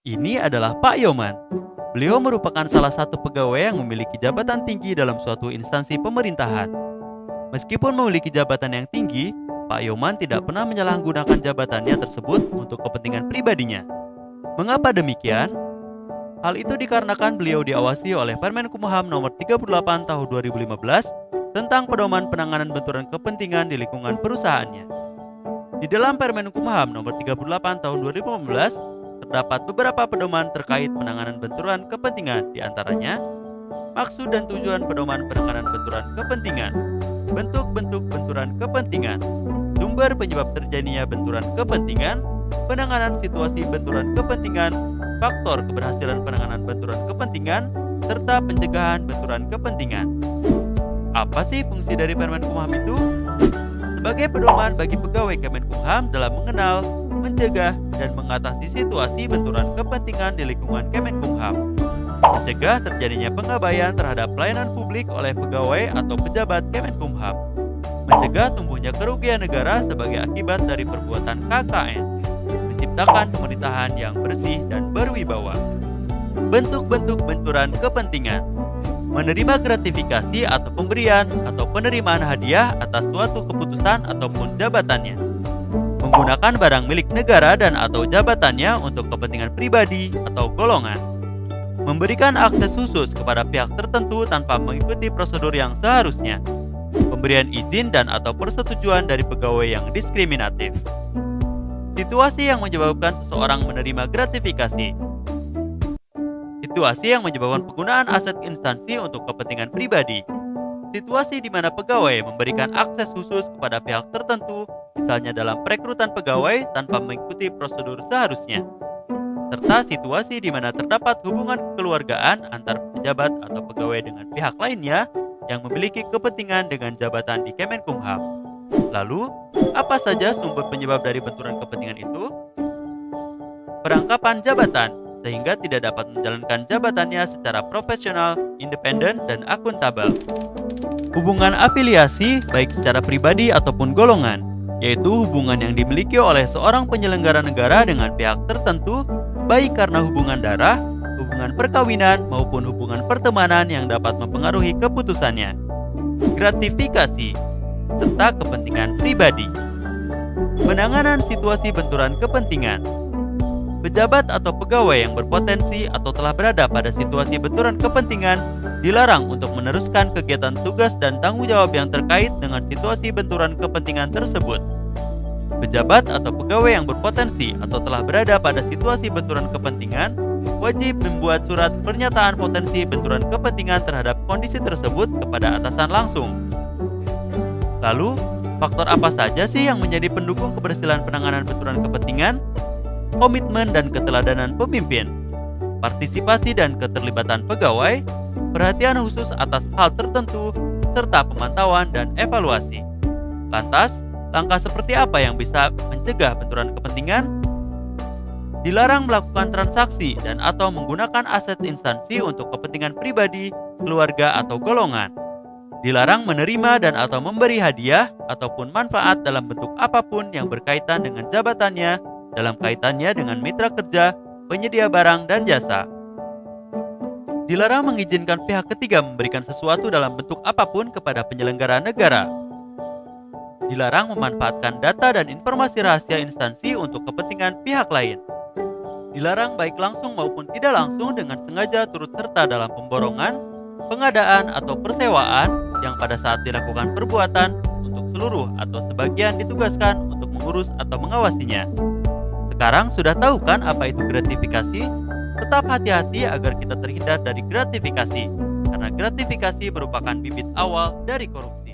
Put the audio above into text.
Ini adalah Pak Yoman. Beliau merupakan salah satu pegawai yang memiliki jabatan tinggi dalam suatu instansi pemerintahan. Meskipun memiliki jabatan yang tinggi, Pak Yoman tidak pernah menyalahgunakan jabatannya tersebut untuk kepentingan pribadinya. Mengapa demikian? Hal itu dikarenakan beliau diawasi oleh Permenkumham Nomor 38 Tahun 2015 tentang pedoman penanganan benturan kepentingan di lingkungan perusahaannya. Di dalam Permenkumham Nomor 38 Tahun 2015 terdapat beberapa pedoman terkait penanganan benturan kepentingan, di antaranya maksud dan tujuan pedoman penanganan benturan kepentingan, bentuk-bentuk benturan kepentingan, sumber penyebab terjadinya benturan kepentingan, penanganan situasi benturan kepentingan, faktor keberhasilan penanganan benturan kepentingan, serta pencegahan benturan kepentingan. Apa sih fungsi dari Permenkumham itu? Sebagai pedoman bagi pegawai Kemenkumham dalam mengenal, mencegah, dan mengatasi situasi benturan kepentingan di lingkungan Kemenkumham. Mencegah terjadinya pengabaian terhadap pelayanan publik oleh pegawai atau pejabat Kemenkumham. Mencegah tumbuhnya kerugian negara sebagai akibat dari perbuatan KKN. Menciptakan pemerintahan yang bersih dan berwibawa. Bentuk-bentuk benturan kepentingan: menerima gratifikasi atau pemberian atau penerimaan hadiah atas suatu keputusan ataupun jabatannya. Menggunakan barang milik negara dan atau jabatannya untuk kepentingan pribadi atau golongan. Memberikan akses khusus kepada pihak tertentu tanpa mengikuti prosedur yang seharusnya. Pemberian izin dan atau persetujuan dari pegawai yang diskriminatif. Situasi yang menyebabkan seseorang menerima gratifikasi. Situasi yang menyebabkan penggunaan aset instansi untuk kepentingan pribadi. Situasi di mana pegawai memberikan akses khusus kepada pihak tertentu, misalnya dalam perekrutan pegawai tanpa mengikuti prosedur seharusnya. Serta situasi di mana terdapat hubungan kekeluargaan antar pejabat atau pegawai dengan pihak lainnya yang memiliki kepentingan dengan jabatan di Kemenkumham. Lalu, apa saja sumber penyebab dari benturan kepentingan itu? Perangkapan jabatan, sehingga tidak dapat menjalankan jabatannya secara profesional, independen, dan akuntabel. Hubungan afiliasi, baik secara pribadi ataupun golongan, yaitu hubungan yang dimiliki oleh seorang penyelenggara negara dengan pihak tertentu, baik karena hubungan darah, hubungan perkawinan, maupun hubungan pertemanan yang dapat mempengaruhi keputusannya. Gratifikasi, serta kepentingan pribadi. Penanganan situasi benturan kepentingan. Pejabat atau pegawai yang berpotensi atau telah berada pada situasi benturan kepentingan dilarang untuk meneruskan kegiatan tugas dan tanggung jawab yang terkait dengan situasi benturan kepentingan tersebut. Pejabat atau pegawai yang berpotensi atau telah berada pada situasi benturan kepentingan wajib membuat surat pernyataan potensi benturan kepentingan terhadap kondisi tersebut kepada atasan langsung. Lalu, faktor apa saja sih yang menjadi pendukung keberhasilan penanganan benturan kepentingan? Komitmen dan keteladanan pemimpin, partisipasi dan keterlibatan pegawai, perhatian khusus atas hal tertentu, serta pemantauan dan evaluasi. Lantas, langkah seperti apa yang bisa mencegah benturan kepentingan? Dilarang melakukan transaksi dan atau menggunakan aset instansi untuk kepentingan pribadi, keluarga, atau golongan. Dilarang menerima dan atau memberi hadiah ataupun manfaat dalam bentuk apapun yang berkaitan dengan jabatannya dalam kaitannya dengan mitra kerja, penyedia barang dan jasa. Dilarang mengizinkan pihak ketiga memberikan sesuatu dalam bentuk apapun kepada penyelenggara negara. Dilarang memanfaatkan data dan informasi rahasia instansi untuk kepentingan pihak lain. Dilarang baik langsung maupun tidak langsung dengan sengaja turut serta dalam pemborongan, pengadaan atau persewaan yang pada saat dilakukan perbuatan untuk seluruh atau sebagian ditugaskan untuk mengurus atau mengawasinya. Sekarang sudah tahu kan apa itu gratifikasi? Tetap hati-hati agar kita terhindar dari gratifikasi, karena gratifikasi merupakan bibit awal dari korupsi.